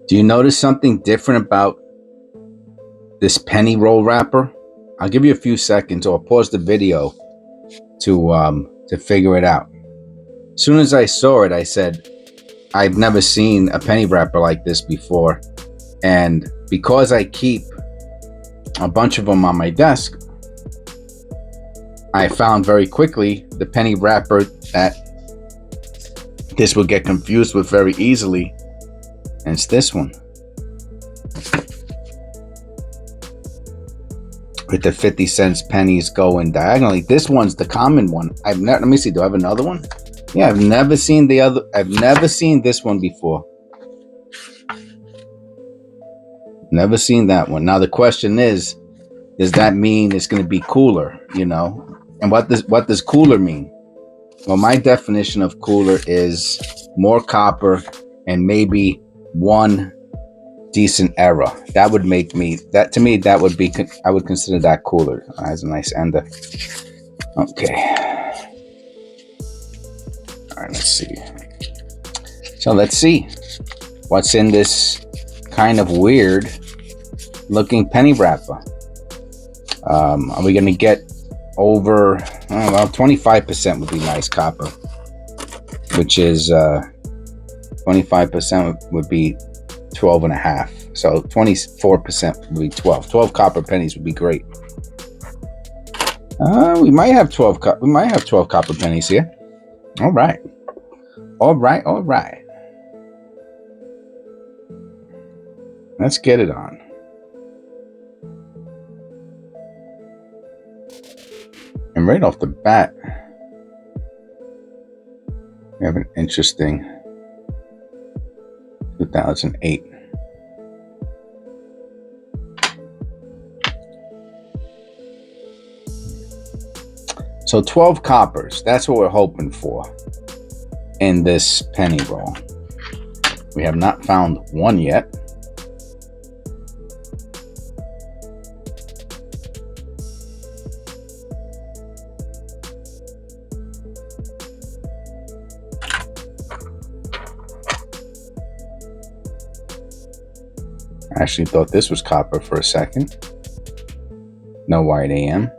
Do you notice something different about this penny roll wrapper? I'll give you a few seconds, or pause the video to figure it out. As soon as I saw it, I said, I've never seen a penny wrapper like this before. And because I keep a bunch of them on my desk, I found very quickly the penny wrapper that this would get confused with very easily. And it's this one. With the 50 cents pennies going diagonally. This one's the common one. Let me see, do I have another one? Yeah, I've never seen this one before. Never seen that one. Now the question is, does that mean it's going to be cooler, you know? And what does cooler mean? Well, my definition of cooler is more copper and maybe one decent error. That would make me, that to me, that would be, I would consider that cooler. That's a nice ender. Okay. All right, let's see. So let's see what's in this kind of weird looking penny wrapper. Are we going to get over, well, 25% would be nice copper, which is 25% would be 12 and a half. So 24% would be 12. 12 copper pennies would be great. We might have 12 copper pennies here. All right. Let's get it on. And right off the bat, we have an interesting 2008. So 12 coppers, that's what we're hoping for in this penny roll. We have not found one yet. I actually thought this was copper for a second. No white AM.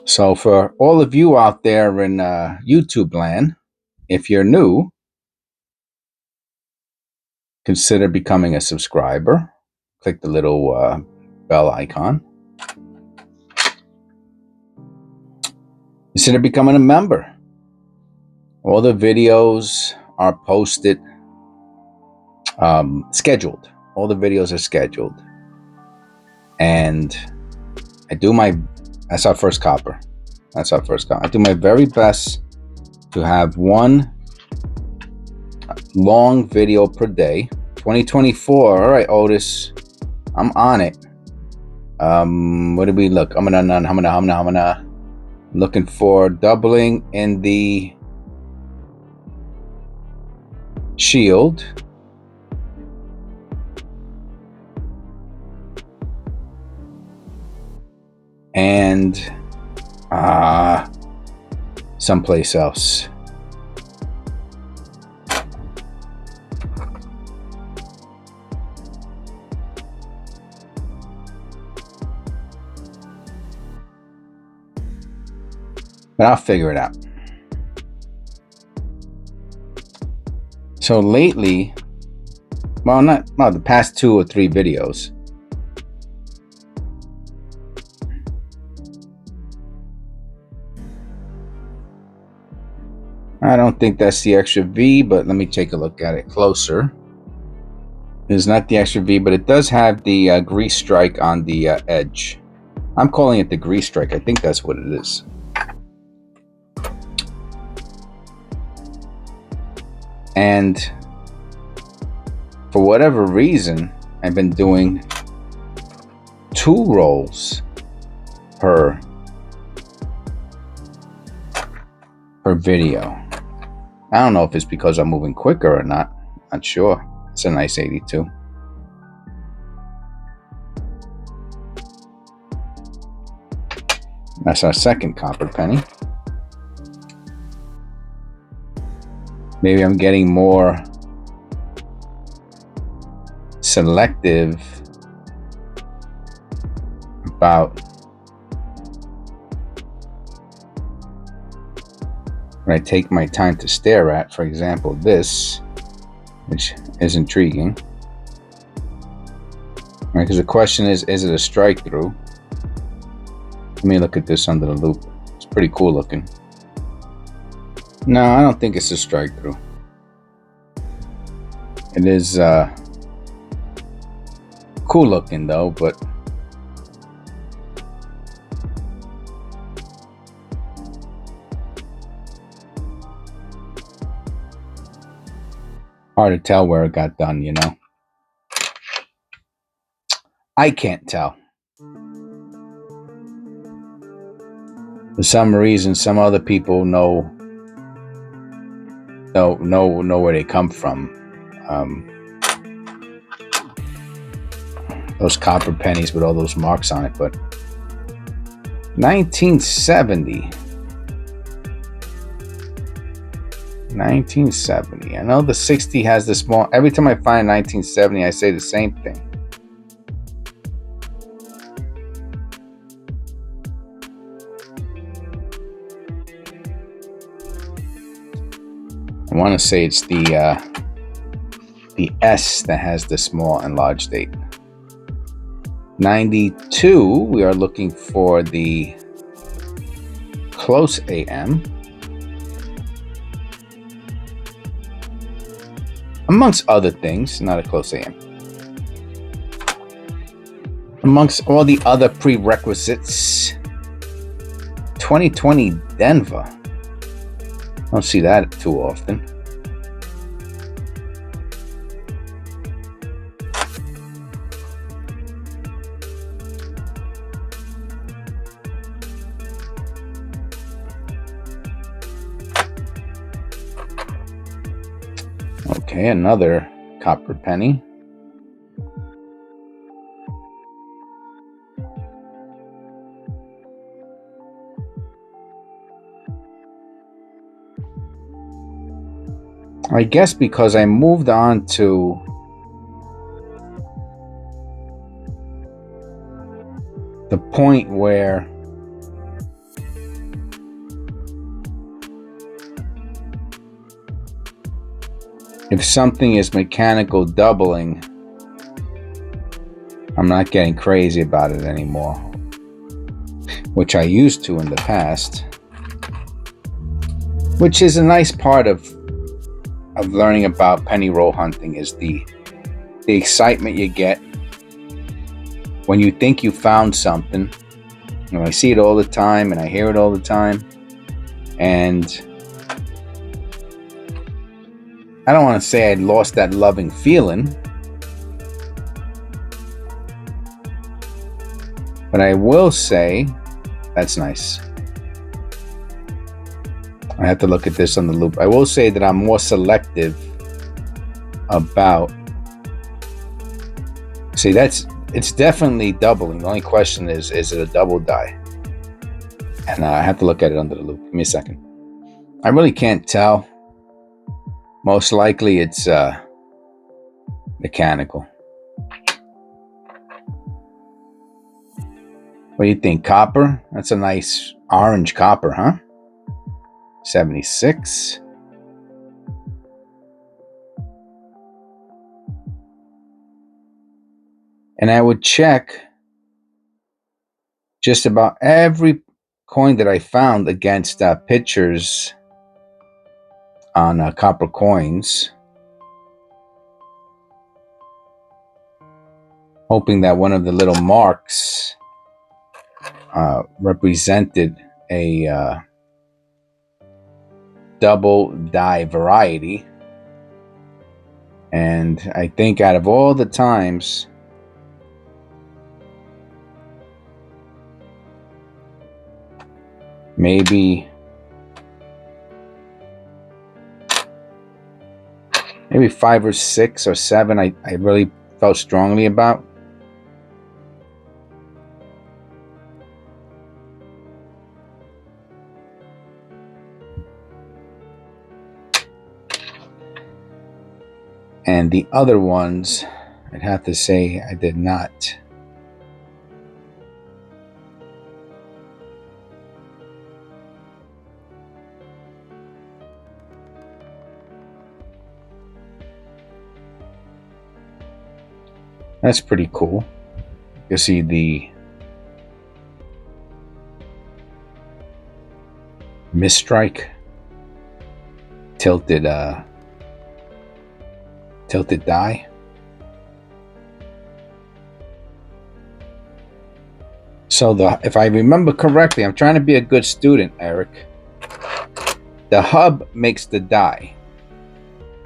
So for all of you out there in YouTube land, if you're new, consider becoming a subscriber. Click the little bell icon. Consider becoming a member. All the videos are posted, scheduled. All the videos are scheduled. And that's our first copper. I do my very best to have one long video per day. 2024. All right, Otis. I'm on it. What did we look? I'm gonna looking for doubling in the shield. And someplace else. But I'll figure it out. So lately, the past 2 or 3 videos, I don't think that's the extra V, but let me take a look at it closer. It's not the extra V, but it does have the grease strike on the edge. I'm calling it the grease strike. I think that's what it is. And for whatever reason, I've been doing 2 rolls per video. I don't know if it's because I'm moving quicker or not. Not sure. It's a nice 82. That's our second copper penny. Maybe I'm getting more selective about when I take my time to stare at, for example, this, which is intriguing. Right, because the question is it a strike through? Let me look at this under the loop. It's pretty cool looking. No, I don't think it's a strike through. It is cool looking though, but hard to tell where it got done, you know? I can't tell. For some reason, some other people know where they come from. Those copper pennies with all those marks on it, but 1970. I know the 60 has the small. Every time I find 1970, I say the same thing. I want to say it's the S that has the small and large date. 92, we are looking for the close AM. Amongst other things, not a close AM. Amongst all the other prerequisites, 2020 Denver. I don't see that too often. Okay, another copper penny. I guess because I moved on to the point where if something is mechanical doubling, I'm not getting crazy about it anymore, which I used to in the past, which is a nice part of learning about penny roll hunting, is the excitement you get when you think you found something. You know, I see it all the time and I hear it all the time, and I don't want to say I lost that loving feeling, but I will say that's nice. I have to look at this on the loop. I will say that I'm more selective about. See, it's definitely doubling. The only question is it a double die? And I have to look at it under the loop. Give me a second. I really can't tell. Most likely it's mechanical. What do you think? Copper? That's a nice orange copper, huh? 76. And I would check just about every coin that I found against pictures on copper coins, hoping that one of the little marks represented a double die variety. And I think out of all the times, maybe 5 or 6 or 7 I really felt strongly about. And the other ones, I'd have to say I did not. That's pretty cool. You see the Mistrike, tilted die. So if I remember correctly, I'm trying to be a good student, Eric. The hub makes the die.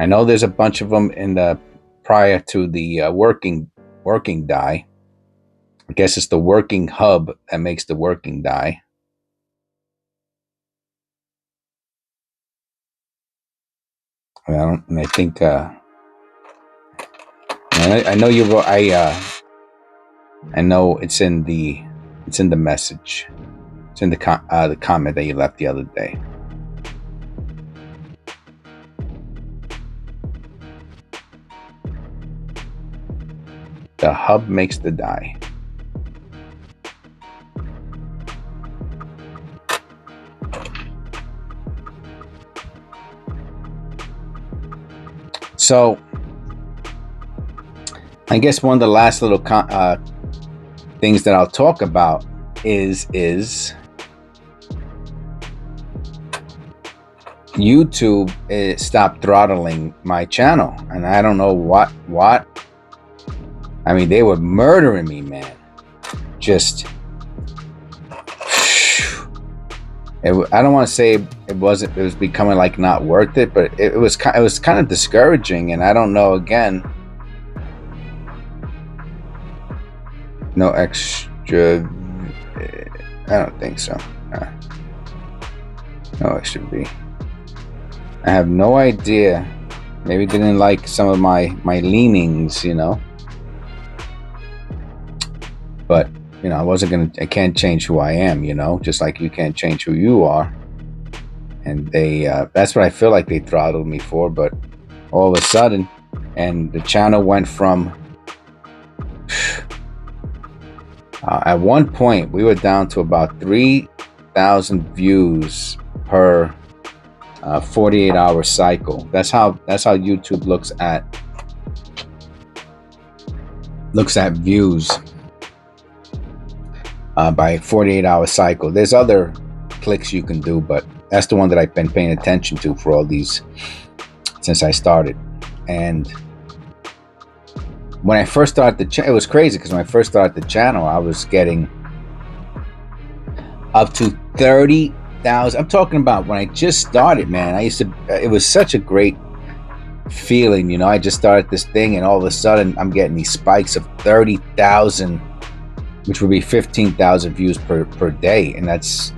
I know there's a bunch of them in the prior to the working die. I guess it's the working hub that makes the working die. Well, and I think I know you wrote. I know it's in the message. It's in the comment that you left the other day. The hub makes the die. So, I guess one of the last little things that I'll talk about is YouTube stopped throttling my channel, and I don't know what. I mean, they were murdering me, man. Just, I don't want to say it was becoming like not worth it, but it was kind of discouraging, and I don't know. Again, no extra. I don't think so. No extra B. I have no idea. Maybe didn't like some of my leanings, you know. But you know, I can't change who I am, you know, just like you can't change who you are. And that's what I feel like they throttled me for. But all of a sudden, and the channel went from, at one point, we were down to about 3,000 views per 48-hour cycle. That's how YouTube looks at views. By 48-hour cycle. There's other clicks you can do, but that's the one that I've been paying attention to for all these since I started. And when I first started the channel, it was crazy because when I first started the channel, I was getting up to 30,000. I'm talking about when I just started, man. It was such a great feeling, you know. I just started this thing, and all of a sudden, I'm getting these spikes of 30,000. Which would be 15,000 views per day, and that's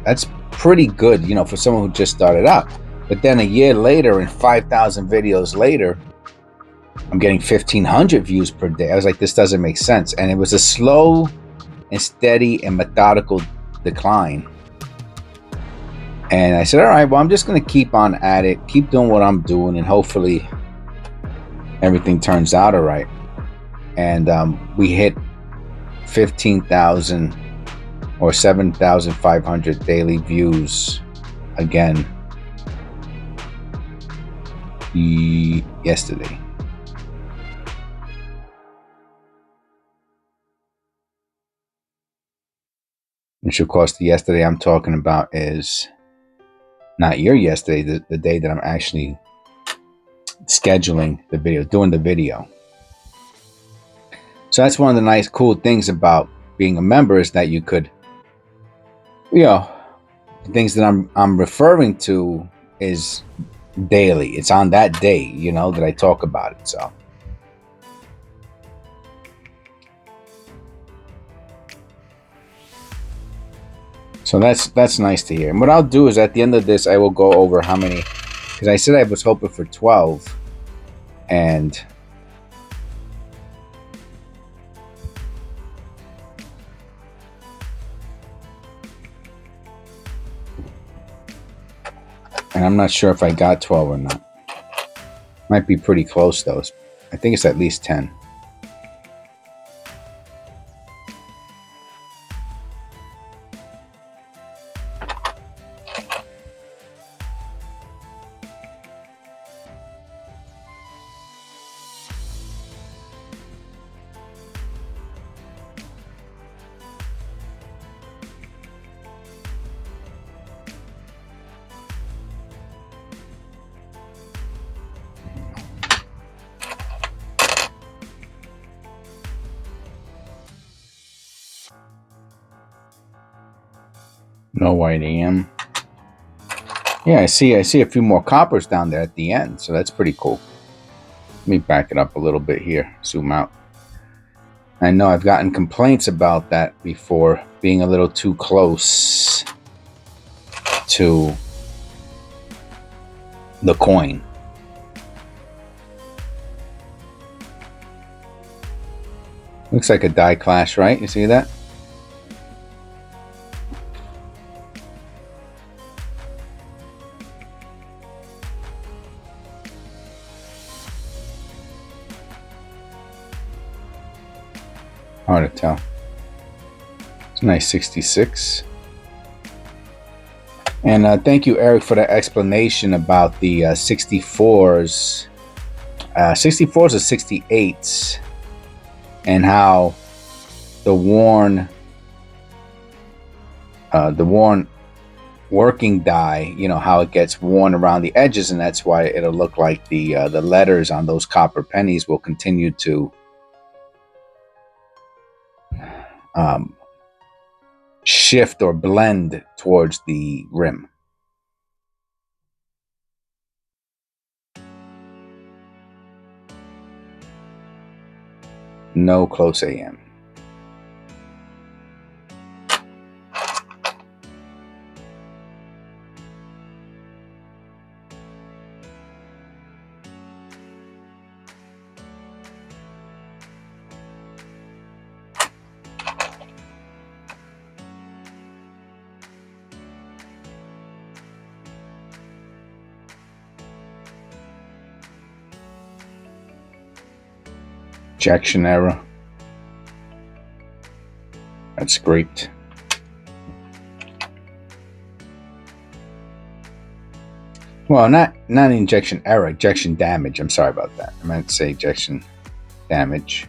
pretty good, you know, for someone who just started out. But then a year later and 5,000 videos later, I'm getting 1,500 views per day. I was like, this doesn't make sense, and it was a slow and steady and methodical decline. And I said, all right, well, I'm just going to keep on at it, keep doing what I'm doing, and hopefully everything turns out all right. And we hit 15,000 or 7,500 daily views again yesterday. Which of course the yesterday I'm talking about is not your yesterday, the day that I'm actually scheduling the video, doing the video. So that's one of the nice, cool things about being a member is that you could, you know, the things that I'm referring to is daily. It's on that day, you know, that I talk about it. So that's nice to hear. And what I'll do is at the end of this, I will go over how many, because I said I was hoping for 12, and I'm not sure if I got 12 or not. Might be pretty close though. I think it's at least 10. No white AM. Yeah, I see a few more coppers down there at the end, so that's pretty cool. Let me back it up a little bit here, zoom out. I know I've gotten complaints about that before, being a little too close to the coin. Looks like a die clash, right? You see that? Hard to tell. It's a nice 66. And thank you, Eric, for the explanation about the 64s. 64s or 68s, and how the worn working die, you know, how it gets worn around the edges, and that's why it'll look like the letters on those copper pennies will continue to shift or blend towards the rim. No close AM. Ejection error. That's great. Well, not injection error, ejection damage. I'm sorry about that. I meant to say ejection damage.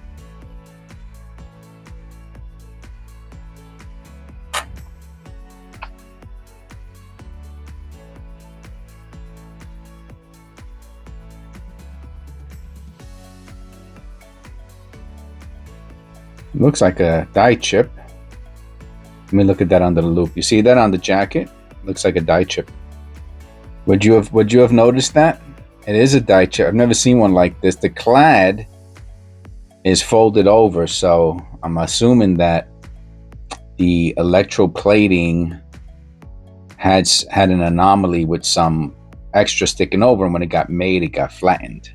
Looks like a die chip. Let me look at that under the loop. You see that on the jacket? Looks like a die chip. Would you have noticed that? It is a die chip. I've never seen one like this. The clad is folded over, so I'm assuming that the electroplating had an anomaly with some extra sticking over, and when it got made, it got flattened.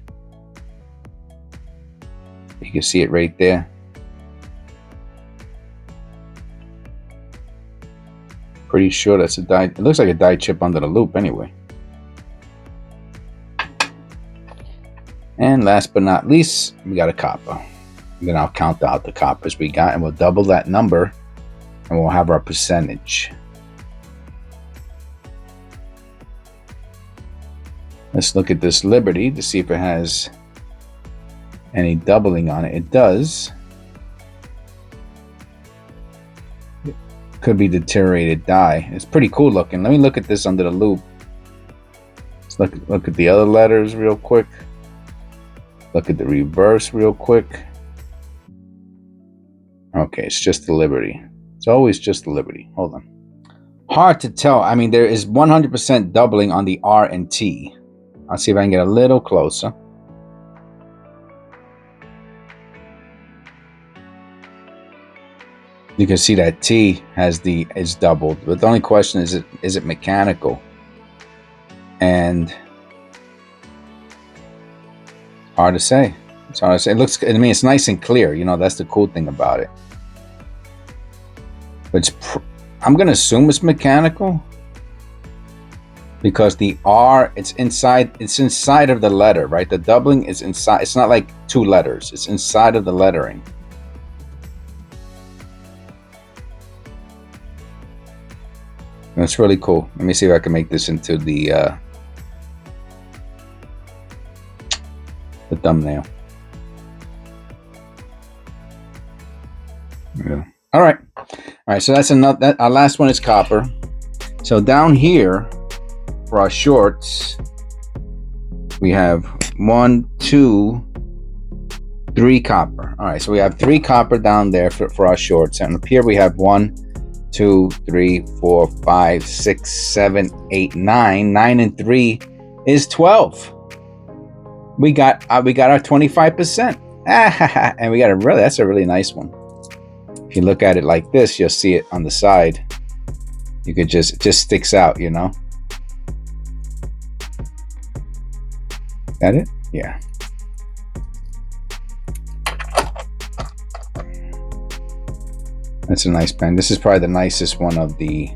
You can see it right there. Pretty sure that's a die. It looks like a die chip under the loop anyway. And last but not least, we got a copper. Then I'll count out the coppers we got, and we'll double that number, and we'll have our percentage. Let's look at this Liberty to see if it has any doubling on it. It does. Could be deteriorated die. It's pretty cool looking. Let me look at this under the loop. Let's look at the other letters real quick. Look at the reverse real quick. Okay, it's just the Liberty. It's always just the Liberty. Hold on. Hard to tell. I mean, there is 100% doubling on the R and T. I'll see if I can get a little closer. You can see that T is doubled, but the only question is it mechanical? And hard to say. It's hard to say. It looks. I mean, it's nice and clear. You know, that's the cool thing about it. But I'm gonna assume it's mechanical. because the R, it's inside of the letter, right? The doubling is inside. It's not like two letters. It's inside of the lettering. That's really cool. Let me see if I can make this into the thumbnail. Yeah. All right. So that's another. Our last one is copper. So down here for our shorts, we have 1, 2, 3 copper. All right. So we have 3 copper down there for our shorts, and up here we have 1, 2, 3, 4, 5, 6, 7, 8, 9. 9 and 3 is 12. We got our 25%. And we got that's a really nice one. If you look at it like this, you'll see it on the side. You could it just sticks out, you know. Got it? Yeah. That's a nice pen. This is probably the nicest one of the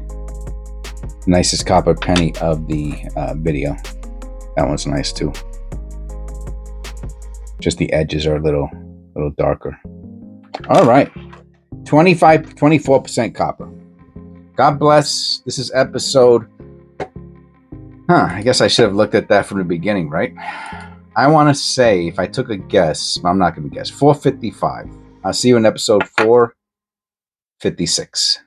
nicest copper penny of the video. That one's nice too. Just the edges are a little darker. All right. 24% copper. God bless. This is episode. I guess I should have looked at that from the beginning, right? I want to say, if I took a guess, I'm not going to guess, 455. I'll see you in episode 456.